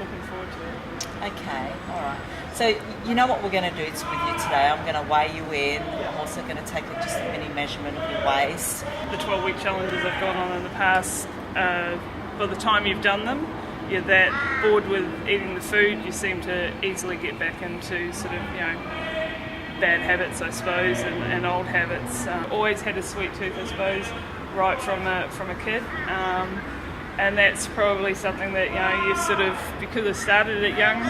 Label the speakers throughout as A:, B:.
A: looking forward to it.
B: Okay, all right. So you know what we're going to do with you today? I'm going to weigh you in. I'm also going to take just a mini measurement of your waist.
A: The 12-week challenges I've gone on in the past, by the time you've done them, you're that bored with eating the food, you seem to easily get back into sort of, bad habits, I suppose, and old habits. Always had a sweet tooth, I suppose, right from a kid. And that's probably something that, you sort of, because I started it young,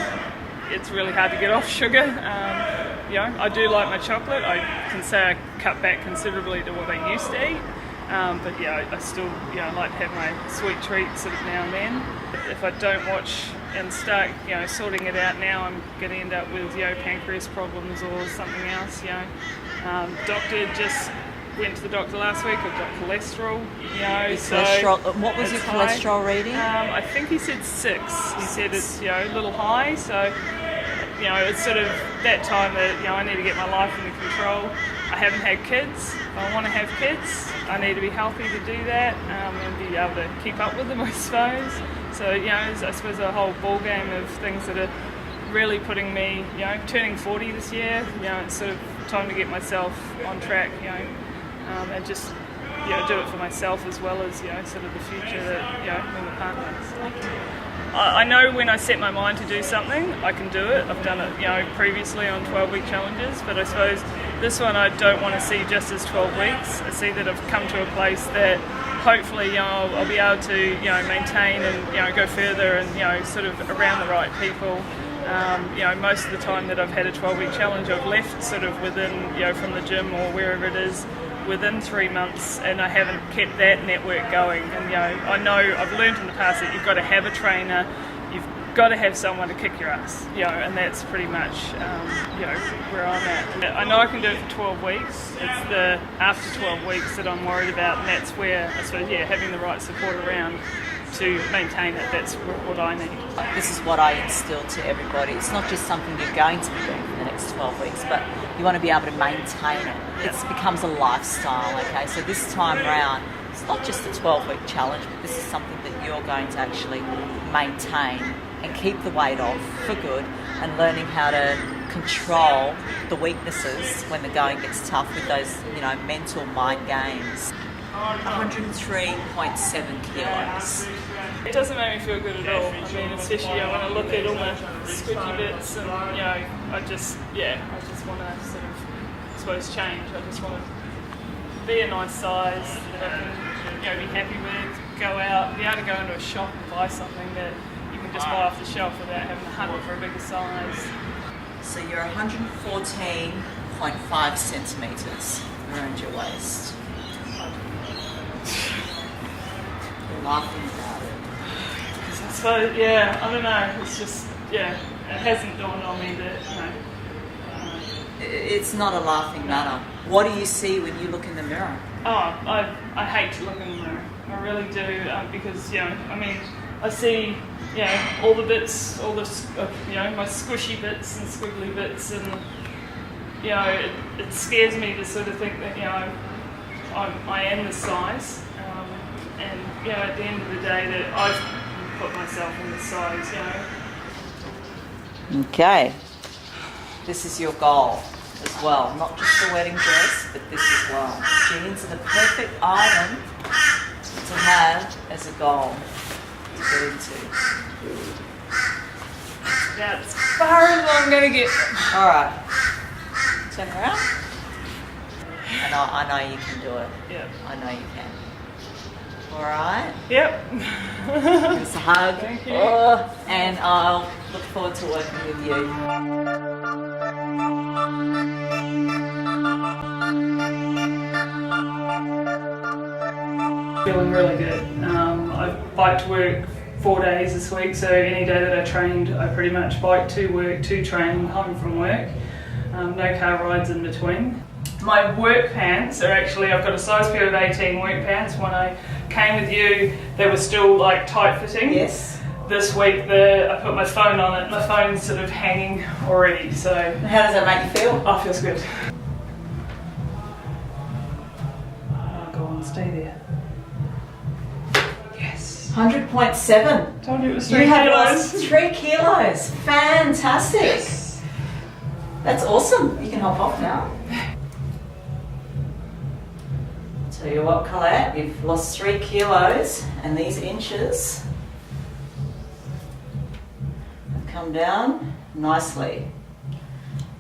A: it's really hard to get off sugar. I do like my chocolate. I can say I cut back considerably to what I used to eat. But I still like to have my sweet treats sort of now and then. If I don't watch and start sorting it out now, I'm going to end up with pancreas problems or something else. Doctor just went to the doctor last week. I've got cholesterol.
B: Cholesterol. What was your cholesterol
A: high.
B: reading?
A: I think he said 6. He said it's a little high. So it's sort of that time that I need to get my life under control. I haven't had kids. I want to have kids. I need to be healthy to do that and be able to keep up with them, I suppose. So, I suppose a whole ball game of things that are really putting me, turning 40 this year, it's sort of time to get myself on track, and just, do it for myself as well as, sort of the future that, with my partner. I know when I set my mind to do something, I can do it. I've done it, previously on 12-week challenges, but I suppose this one I don't want to see just as 12 weeks. I see that I've come to a place that hopefully, I'll be able to, maintain and, go further and, sort of around the right people. Most of the time that I've had a 12-week challenge, I've left sort of within, from the gym or wherever it is, within 3 months, and I haven't kept that network going. And I know I've learned in the past that you've got to have a trainer, you've got to have someone to kick your ass, and that's pretty much where I'm at. I know I can do it for 12 weeks. It's the after 12 weeks that I'm worried about, and that's where I suppose having the right support around to maintain it, that's what I need.
B: This is what I instill to everybody. It's not just something you're going to be doing for the next 12 weeks, but you want to be able to maintain it. It becomes a lifestyle, okay? So this time around, it's not just a 12-week challenge, but this is something that you're going to actually maintain and keep the weight off for good, and learning how to control the weaknesses when the going gets tough with those, mental mind games. 103.7 kilos.
A: It doesn't make me feel good at all. I mean, especially when I look at all my squidgy bits and, I just want to sort of, I suppose, change. I just want to be a nice size that I can, be happy with, go out, be able to go into a shop and buy something that you can just buy off the shelf without having to hunt for a bigger size.
B: So you're 114.5 centimetres around your waist. You're laughing about it.
A: I suppose, I don't know, it's just, it hasn't dawned on me that,
B: It's not a laughing matter. What do you see when you look in the mirror?
A: I hate to look in the mirror. I really do, because, I see, all the bits, all the, my squishy bits and squiggly bits, and, it scares me to sort of think that, I am this size, and, at the end of the day that I've put myself in this size,
B: Okay. This is your goal as well, not just the wedding dress, but this as well. Jeans are the perfect item to have as a goal to get into.
A: That's as far as I'm going to get.
B: All right. Turn around. I know you can do it.
A: Yep.
B: I know you can. All right.
A: Yep.
B: Give us a hug.
A: Thank you.
B: And I'll look forward to working with you.
A: Feeling really good. I bike to work 4 days this week, so any day that I trained, I pretty much bike to work, to train, home from work. No car rides in between. My work pants are actually, I've got a size pair of 18 work pants. When I came with you, they were still like tight fitting.
B: Yes.
A: This week I put my phone on it, my phone's sort of hanging already, so.
B: How does that make you feel?
A: Oh, feels good. Oh, go on, stay there. Yes.
B: 100.7.
A: Told you it was
B: You
A: 3
B: have
A: kilos.
B: lost 3 kilos. Fantastic.
A: Yes.
B: That's awesome. You can hop off now. Tell you what, Colette, you've lost 3 kilos and these inches have come down nicely.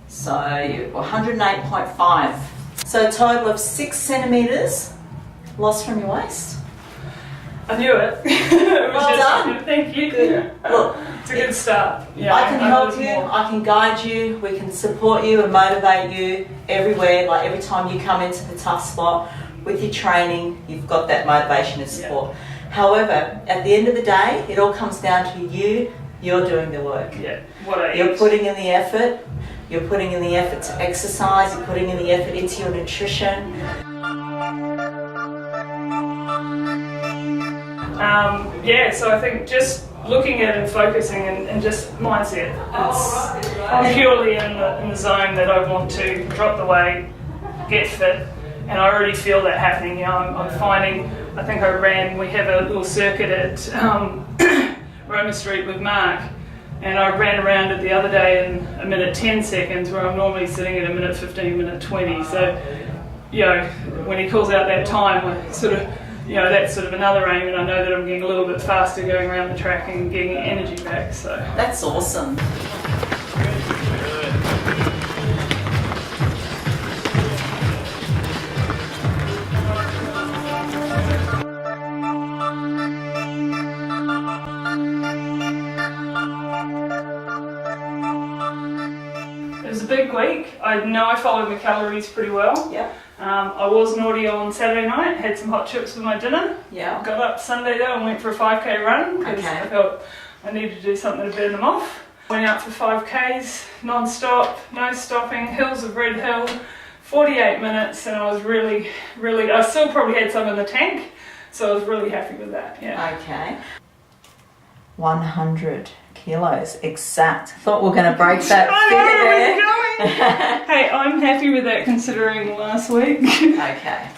B: So you're 108.5. So a total of 6 centimetres lost from your waist.
A: I knew it. It was
B: Well
A: just-
B: done.
A: Thank you.
B: Good. Look,
A: It's a good start. Yeah,
B: I can help
A: was
B: you,
A: more-
B: I can guide you, we can support you and motivate you everywhere. Like every time you come into the tough spot with your training, you've got that motivation and support. However, at the end of the day, it all comes down to you. You're doing the work.
A: Yeah, what I
B: You're
A: eat.
B: putting in the effort. You're putting in the effort to exercise. You're putting in the effort into your nutrition.
A: Yeah, so I think just looking at and focusing and just mindset. I'm purely in the zone that I want to drop the weight, get fit, and I already feel that happening. You know, I'm finding, I think we have a little circuit at Roma Street with Mark, and I ran around it the other day in a minute 10 seconds where I'm normally sitting at a minute 15, minute 20. So, you know, when he calls out that time, I sort of, you know, that's sort of another aim, and I know that I'm getting a little bit faster going around the track and getting energy back. So
B: That's awesome.
A: it was a big week. I know I followed my calories pretty well.
B: Yeah.
A: I was naughty on Saturday night, had some hot chips with my dinner.
B: Yeah.
A: Got up Sunday though and went for a 5k run because
B: Okay.
A: I felt I needed to do something to burn them off. Went out for 5k's, non-stop, no stopping, hills of Red Hill, 48 minutes, and I was really, I still probably had some in the tank, so I was really happy with that, yeah.
B: Okay. 100 kilos, exact. Thought we were going to break that
A: I know where
B: figure
A: it's going. Hey, I'm happy with that considering last week.
B: there. Okay.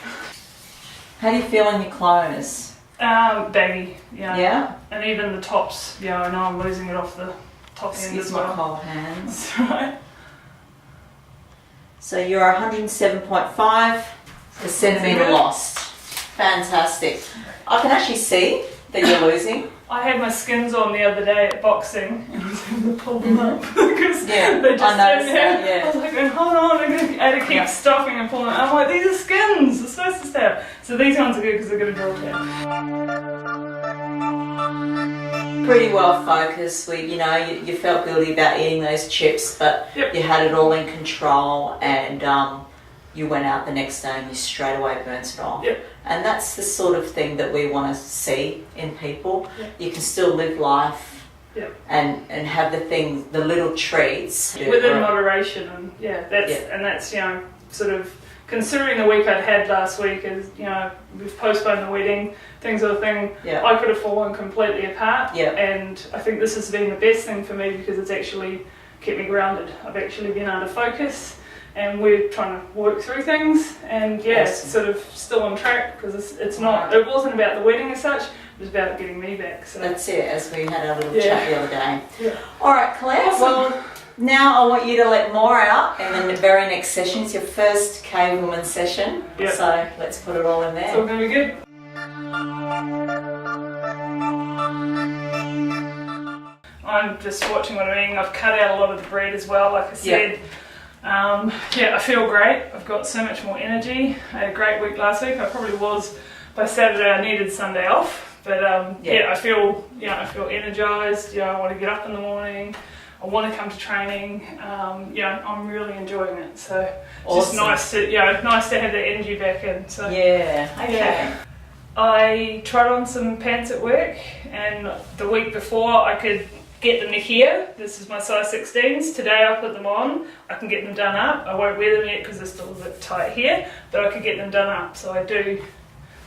B: How do you feel in your clothes?
A: Baggy, yeah.
B: Yeah?
A: And even the tops, yeah, I know I'm losing it off the top end
B: Excuse
A: as
B: my
A: well.
B: cold hands.
A: That's right.
B: So you're 107.5 a centimetre lost. Fantastic. I can actually see that you're losing.
A: I had my skins on the other day at boxing and I was having to pull them up because
B: Yeah,
A: they just
B: I noticed
A: didn't have.
B: that, yeah.
A: I was like, hold on, I had to keep
B: Yeah.
A: stopping and pulling. I'm like, these are skins. They're supposed to stay up. So these ones are good because they're going to draw down.
B: Pretty well focused. You felt guilty about eating those chips, but
A: Yep.
B: you had it all in control, and you went out the next day and you straight away burnt it off.
A: Yep.
B: And that's the sort of thing that we want to see in people.
A: Yep.
B: You can still live life
A: Yep.
B: and have the little treats.
A: Within moderation, and that's sort of considering the week I'd had last week is we've postponed the wedding, things sort of thing.
B: Yeah.
A: I could have fallen completely apart.
B: Yeah.
A: And I think this has been the best thing for me because it's actually kept me grounded. I've actually been able to focus. And we're trying to work through things, and it's
B: Awesome.
A: sort of still on track because it's not. It wasn't about the wedding as such. It was about getting me back. So
B: That's it, as we had our little
A: Yeah.
B: chat the other day.
A: Yeah.
B: All right, Claire.
A: Awesome.
B: Well, now I want you to let more out, and then the very next session is your first Cave Woman session.
A: Yeah.
B: So let's put it all in
A: it's all
B: there.
A: going to be good. I'm just watching what I'm eating. I've cut out a lot of the bread as well, like I said. I feel great. I've got so much more energy. I had a great week last week. I probably was by Saturday. I needed Sunday off, but I feel energized. I want to get up in the morning. I want to come to training. I'm really enjoying it. So just
B: Awesome.
A: nice to have the energy back in. So
B: Yeah. Okay.
A: Yeah. I tried on some pants at work, and the week before I could get them to here. This is my size 16s. Today I put them on. I can get them done up. I won't wear them yet because they're still a bit tight here, but I could get them done up. So I do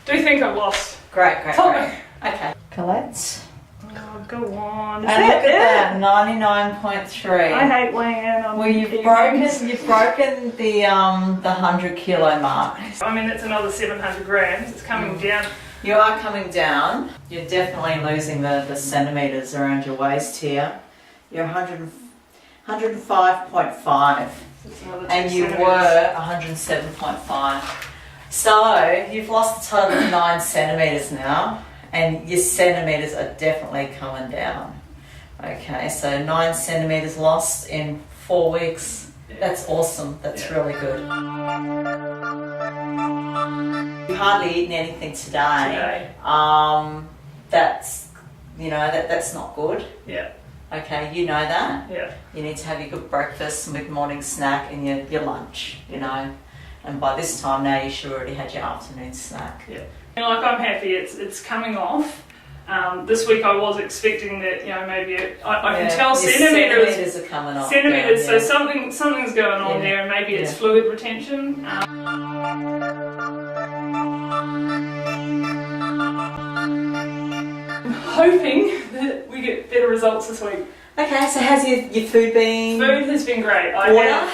A: think I've lost.
B: Great.
A: something.
B: Okay. Colette.
A: Oh, go on.
B: And look at that, 99.3.
A: I hate weighing in on
B: Well, you've
A: evenings.
B: broken the 100 kilo mark.
A: I mean, it's another 700 grams. It's coming down.
B: You are coming down. You're definitely losing the centimetres around your waist here. You're 105.5 and you were 107.5. So you've lost a total of 9 centimetres now, and your centimetres are definitely coming down. Okay, so 9 centimetres lost in 4 weeks. That's awesome. That's really good. You've hardly eaten anything today. That's that's not good.
A: Yeah.
B: Okay, you know that.
A: Yeah.
B: You need to have your good breakfast, mid-morning snack, and your lunch. And by this time now, you should already had your afternoon snack.
A: Yeah. I'm happy. It's coming off. This week I was expecting that, maybe I can tell centimetres
B: are coming off.
A: Centimetres, so something's going on there, and maybe it's fluid retention. I'm hoping that we get better results this week.
B: Okay, so how's your food been?
A: Food has been great. I have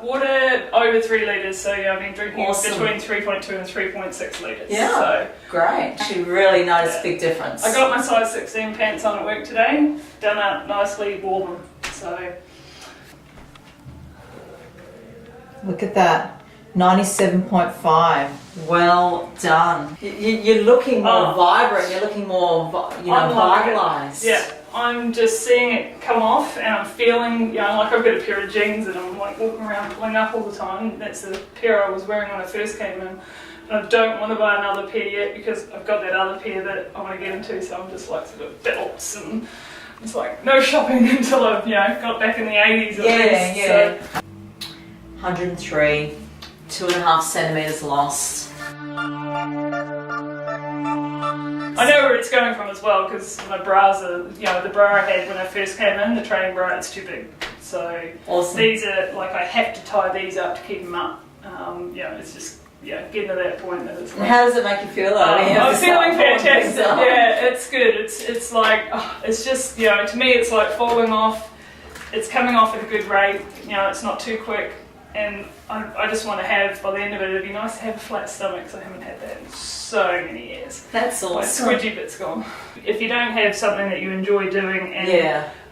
A: water over 3 litres, so I've been drinking between 3.2 and 3.6 litres.
B: Yeah,
A: so,
B: great. Actually really noticed a big difference.
A: I got my size 16 pants on at work today, done up nicely, wore them. So
B: look at that, 97.5. Well done. You're looking more vibrant. You're looking more, vitalised.
A: Yeah. I'm just seeing it come off, and I'm feeling, like I've got a pair of jeans and I'm like walking around pulling up all the time. That's the pair I was wearing when I first came in. And I don't want to buy another pair yet because I've got that other pair that I want to get into, so I'm just like sort of belts and it's like no shopping until I've, got back in the 80s at least.
B: Yeah. So. 103, 2.5 centimetres lost.
A: I know where it's going from as well, because my bras are, the bra I had when I first came in, the training bra, it's too big. So
B: awesome.
A: These are, I have to tie these up to keep them up. It's just, getting to that point that it's like...
B: How does it make you feel though?
A: I'm feeling fantastic. Yeah, it's good. It's like, it's just, to me it's like falling off. It's coming off at a good rate. It's not too quick. And I just want to have, by the end of it, it'd be nice to have a flat stomach, because I haven't had that in so many years.
B: That's awesome.
A: My squidgy bit's gone. If you don't have something that you enjoy doing, and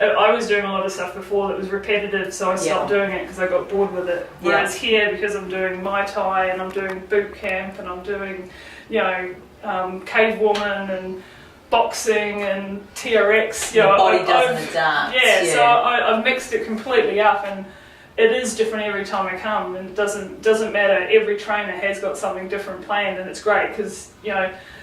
A: I was doing a lot of stuff before that was repetitive, so I stopped doing it because I got bored with it. Whereas here, because I'm doing Muay Thai and I'm doing boot camp and I'm doing, Cave Woman and boxing and TRX,
B: Your body doesn't adapt.
A: So I've mixed it completely up, and it is different every time I come, and it doesn't matter. Every trainer has got something different planned, and it's great because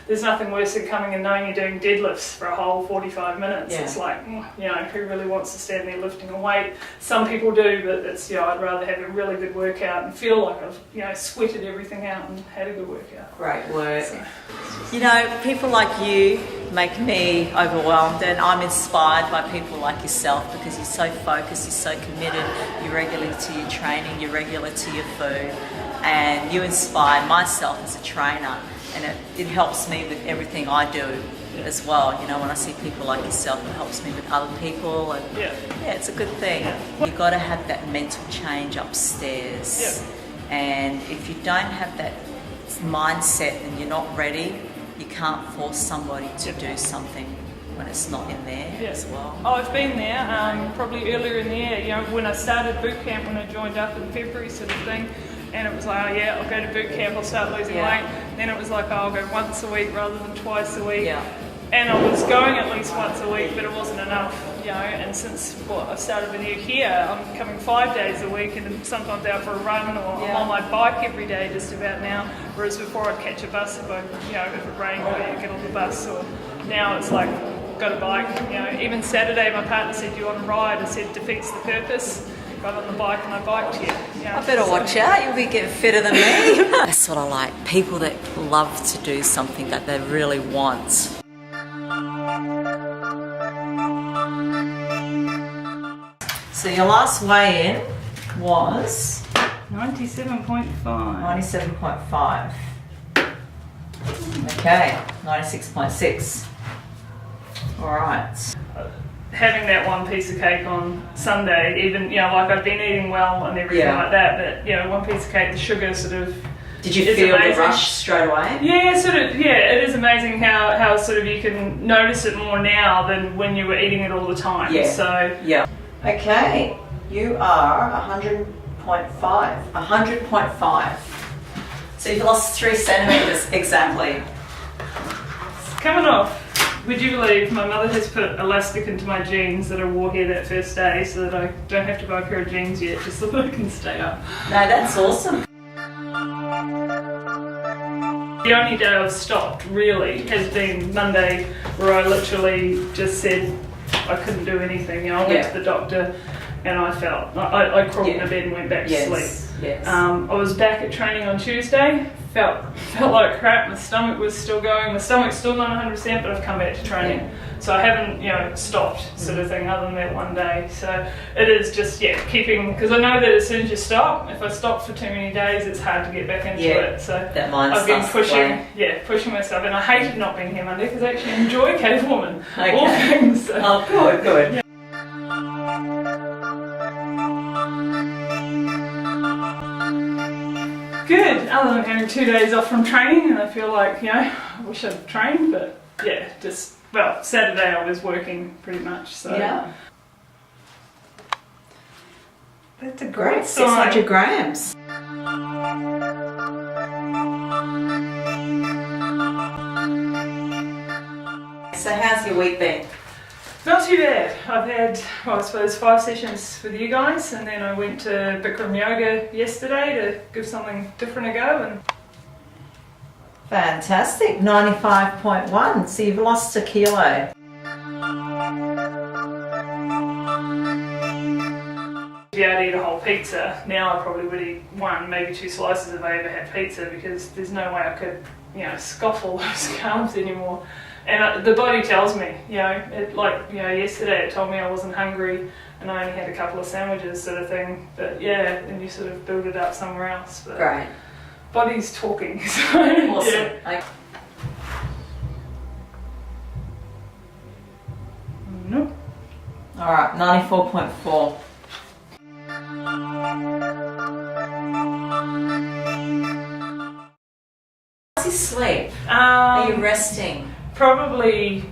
A: there's nothing worse than coming and knowing you're doing deadlifts for a whole 45 minutes.
B: Yeah.
A: It's like, who really wants to stand there lifting a weight? Some people do, but it's I'd rather have a really good workout and feel like I've sweated everything out and had a good workout.
B: Great work. So, people like you make me overwhelmed, and I'm inspired by people like yourself because you're so focused, you're so committed, you're regular to your training, you're regular to your food, and you inspire myself as a trainer, and it helps me with everything I do as well. When I see people like yourself, it helps me with other people, and it's a good thing. You've got to have that mental change upstairs, and if you don't have that mindset and you're not ready, you can't force somebody to do something when it's not in there as well.
A: Oh, I've been there, probably earlier in the year, when I started boot camp, when I joined up in February sort of thing, and it was like, I'll go to boot camp, I'll start losing weight. Then it was like, I'll go once a week rather than twice a week. And I was going at least once a week, but it wasn't enough, and since I started with you here, I'm coming 5 days a week and sometimes out for a run, or I'm on my bike every day just about now, whereas before I'd catch a bus if it rained, I'd get on the bus, or now it's like, got a bike, even Saturday my partner said, do you want to ride? I said, defeats the purpose. Got on the bike and I biked here.
B: I better watch out, you'll be getting fitter than me. That's what I like, people that love to do something that they really want. So your last weigh-in was?
A: 97.5.
B: 97.5. Okay, 96.6. Alright.
A: Having that one piece of cake on Sunday, even, I've been eating well and everything like that, but, one piece of cake, the sugar sort of
B: Did you
A: is
B: feel
A: amazing.
B: the rush straight away?
A: Yeah, sort of. Yeah, it is amazing how sort of you can notice it more now than when you were eating it all the time.
B: Yeah.
A: So
B: Yeah. Okay, you are 100.5. 100.5. So you've lost 3 centimeters exactly.
A: it's coming off. Would you believe my mother has put elastic into my jeans that I wore here that first day, so that I don't have to buy a pair of jeans yet, just so that I can stay up.
B: No, that's awesome.
A: The only day I've stopped really has been Monday, where I literally just said I couldn't do anything. I went to the doctor and I felt I crawled into bed and went back to sleep.
B: Yes.
A: I was back at training on Tuesday. Felt like crap. My stomach was still going. My stomach's still not 100%, but I've come back to training. So I haven't stopped sort of thing other than that one day. So it is just keeping, because I know that as soon as you stop, if I stop for too many days, it's hard to get back into it. So
B: that mind
A: I've been
B: starts
A: pushing myself, and I hated not being here Monday because I actually enjoy Cave Woman.
B: Okay.
A: All things. So.
B: Oh, good.
A: Good, other than having 2 days off from training, and I feel like, I wish I'd trained, but Saturday I was working pretty much, so.
B: Yeah.
A: That's a
B: Great,
A: sign.
B: 600 grams. So how's your week been?
A: Not too bad. I've had, I suppose, 5 sessions with you guys, and then I went to Bikram Yoga yesterday to give something different a go. And
B: Fantastic, 95.1. So you've lost a kilo.
A: to be able to eat a whole pizza, now I probably would eat 1, maybe 2 slices if I ever had pizza, because there's no way I could, scoffle those carbs anymore. And the body tells me, yesterday it told me I wasn't hungry and I only had a couple of sandwiches, sort of thing. But then you sort of build it up somewhere else. But
B: Great.
A: Body's talking. So,
B: Awesome.
A: Nope.
B: All right, 94.4. How's your sleep? Are you resting?
A: Probably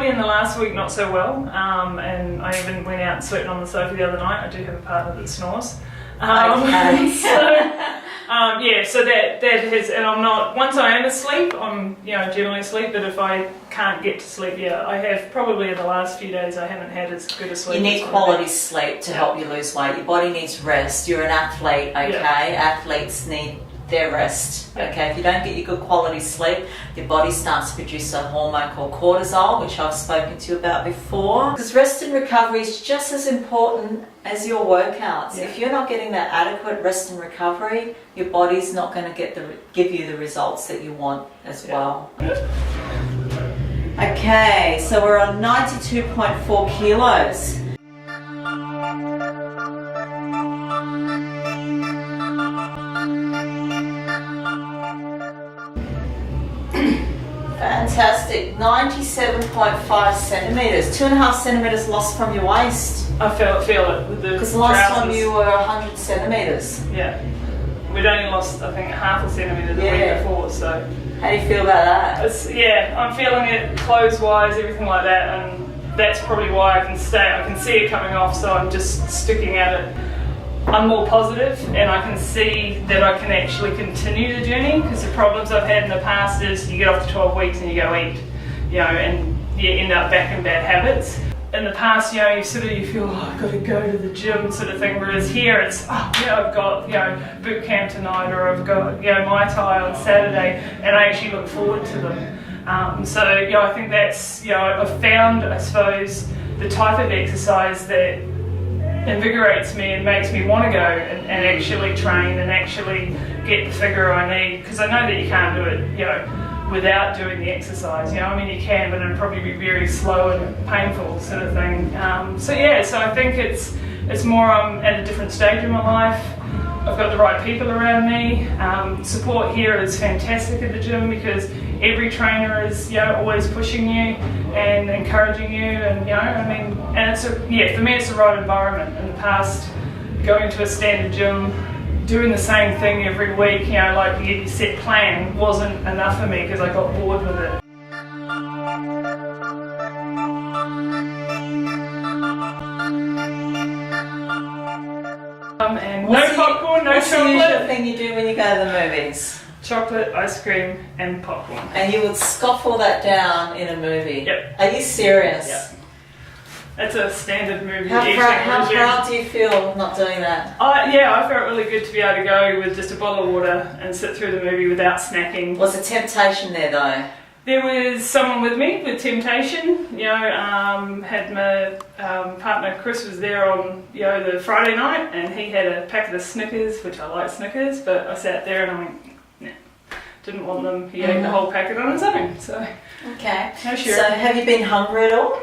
A: in the last week not so well, and I even went out and slept on the sofa the other night. I do have a partner that snores. So that has, and I'm not, once I am asleep, I'm generally asleep, but if I can't get to sleep, I have probably in the last few days I haven't had as good a sleep.
B: You need quality sleep to help you lose weight. Your body needs rest. You're an athlete, okay?
A: Yeah.
B: Athletes need their rest, okay? If you don't get your good quality sleep, your body starts to produce a hormone called cortisol, which I've spoken to you about before. Because rest and recovery is just as important as your workouts. If you're not getting that adequate rest and recovery, your body's not going to give you the results that you want as well. Okay, so we're on 92.4 kilos. Fantastic, 97.5 centimetres, 2.5 centimetres lost from your waist.
A: I feel it with the
B: Because the last
A: trousers.
B: time you were 100 centimetres.
A: Yeah. We'd only lost, I think, 0.5 centimetre the week before, so.
B: How do you feel about that?
A: I'm feeling it clothes-wise, everything like that, and that's probably why I can stay. I can see it coming off, so I'm just sticking at it. I'm more positive, and I can see that I can actually continue the journey, because the problems I've had in the past is you get off to 12 weeks and you go eat, and you end up back in bad habits. In the past, you feel, I've got to go to the gym sort of thing, whereas here it's, I've got, boot camp tonight, or I've got, Muay Thai on Saturday, and I actually look forward to them. I think that's, I've found, I suppose, the type of exercise that invigorates me and makes me want to go and actually train and actually get the figure I need, because I know that you can't do it, without doing the exercise. You can, but it'll probably be very slow and painful sort of thing. So I think it's more I'm at a different stage in my life. I've got the right people around me. Support here is fantastic at the gym, because every trainer is always pushing you and encouraging you, and and it's for me it's the right environment. In the past, going to a standard gym, doing the same thing every week, you know, like your set plan wasn't enough for me because I got bored with it. And no popcorn, no
B: what's the usual
A: chocolate.
B: thing you do when you go to the movies?
A: Chocolate, ice cream, and popcorn.
B: And you would scoff all that down in a movie?
A: Yep.
B: Are you serious?
A: Yep. That's a standard movie.
B: How
A: eating
B: proud
A: regime.
B: do you feel not doing that?
A: Yeah, I felt really good to be able to go with just a bottle of water and sit through the movie without snacking.
B: Was a temptation there though?
A: There was someone with me with temptation. You know, had my partner Chris was there on the Friday night, and he had a packet of Snickers, which I like Snickers, but I sat there and I went, nah, didn't want them. He ate the whole packet on his own. So
B: okay.
A: no, sure.
B: So have you been hungry at all?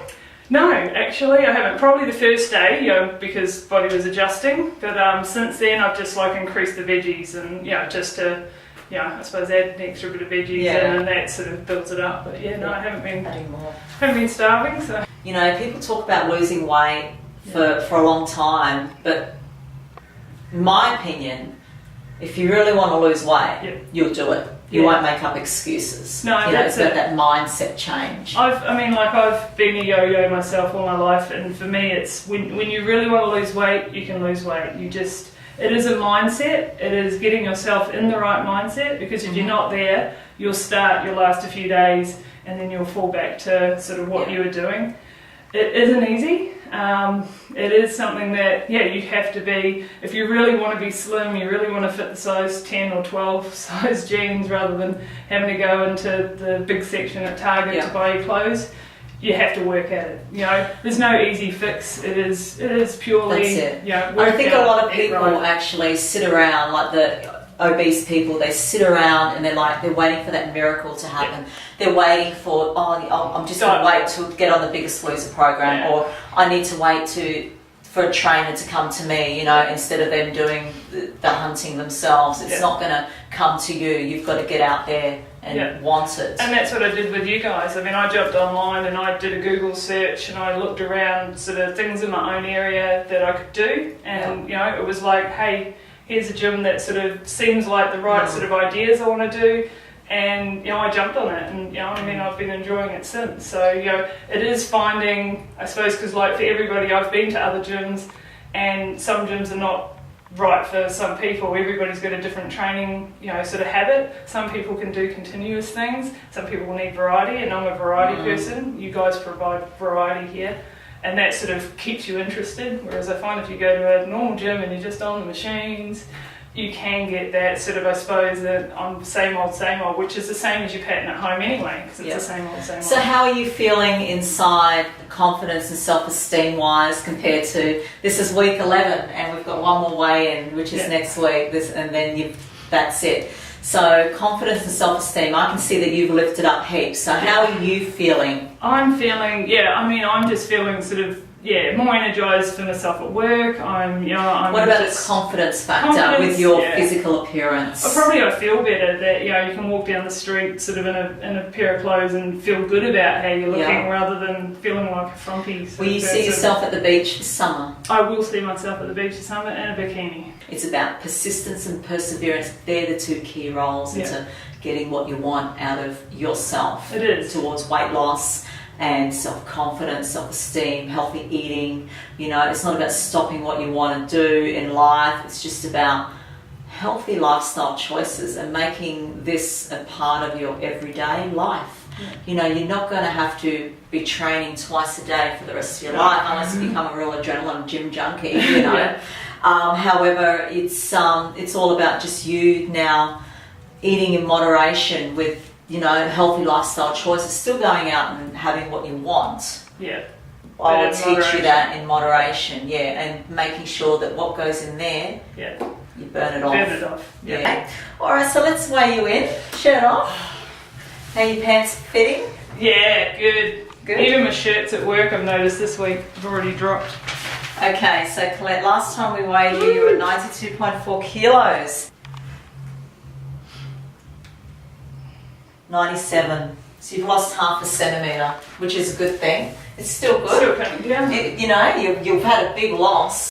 A: No, actually I haven't. Probably the first day, because body was adjusting. But since then I've just increased the veggies and just to. I suppose add an extra bit of veggies in, and that sort of builds it up. But I haven't been starving. So
B: people talk about losing weight for a long time, but in my opinion, if you really want to lose weight, you'll do it. You won't make up excuses.
A: No,
B: it's about that mindset change.
A: I've been a yo-yo myself all my life, and for me, it's when you really want to lose weight, you can lose weight. It is a mindset. It is getting yourself in the right mindset, because if you're not there, you'll last a few days and then you'll fall back to sort of what you were doing. It isn't easy. It is something that, you have to be, if you really want to be slim, you really want to fit the size 10 or 12 size jeans rather than having to go into the big section at Target to buy your clothes. You have to work at it. There's no easy fix. It is purely.
B: That's it.
A: Work
B: I think
A: out,
B: a lot of
A: eat
B: people
A: right.
B: actually sit around, like the obese people. They sit around and they're waiting for that miracle to happen. They're waiting for I'm just going to wait to get on the Biggest Loser program, or I need to wait for a trainer to come to me. Instead of them doing the hunting themselves. It's not going to come to you. You've got to get out there and want it.
A: And that's what I did with you guys. I jumped online and I did a Google search and I looked around sort of things in my own area that I could do, and it was like, hey, here's a gym that sort of seems like the right sort of ideas I want to do, and I jumped on it, and I've been enjoying it since. So it is finding, I suppose, because for everybody, I've been to other gyms, and some gyms are not right for some people. Everybody's got a different training, sort of habit. Some people can do continuous things. Some people will need variety, and I'm a variety person. You guys provide variety here, and that sort of keeps you interested. Whereas I find if you go to a normal gym and you're just on the machines, you can get that sort of, I suppose, that I'm same old, which is the same as your pattern at home anyway, because it's the same old.
B: So how are you feeling inside, confidence and self-esteem wise, compared to, this is week 11 and we've got one more weigh-in, which is next week, and then that's it. So confidence and self-esteem, I can see that you've lifted up heaps. So how are you feeling?
A: I'm feeling, I'm just feeling sort of, more energised for myself at work.
B: What about the confidence factor with your physical appearance?
A: I feel better that you can walk down the street sort of in a pair of clothes and feel good about how you're looking, rather than feeling like a frumpy.
B: Will you see yourself at the beach this summer?
A: I will see myself at the beach this summer in a bikini.
B: It's about persistence and perseverance. They're the two key roles into getting what you want out of yourself.
A: It is.
B: Towards weight loss and self-confidence, self-esteem, healthy eating. It's not about stopping what you want to do in life. It's just about healthy lifestyle choices and making this a part of your everyday life. You're not going to have to be training twice a day for the rest of your life unless you become a real adrenaline gym junkie, However, it's all about just you now eating in moderation with healthy lifestyle choices, still going out and having what you want. I will teach you that in moderation, and making sure that what goes in there, you burn it off. Okay. Alright, so let's weigh you in. Shirt off. How your pants fitting?
A: Yeah, good. Even my shirts at work, I've noticed this week, have already dropped.
B: Okay, so Colette, last time we weighed you, you were 92.4 kilos. 97. So you've lost half a centimetre, which is a good thing. It's still good.
A: Still coming down.
B: You've had a big loss.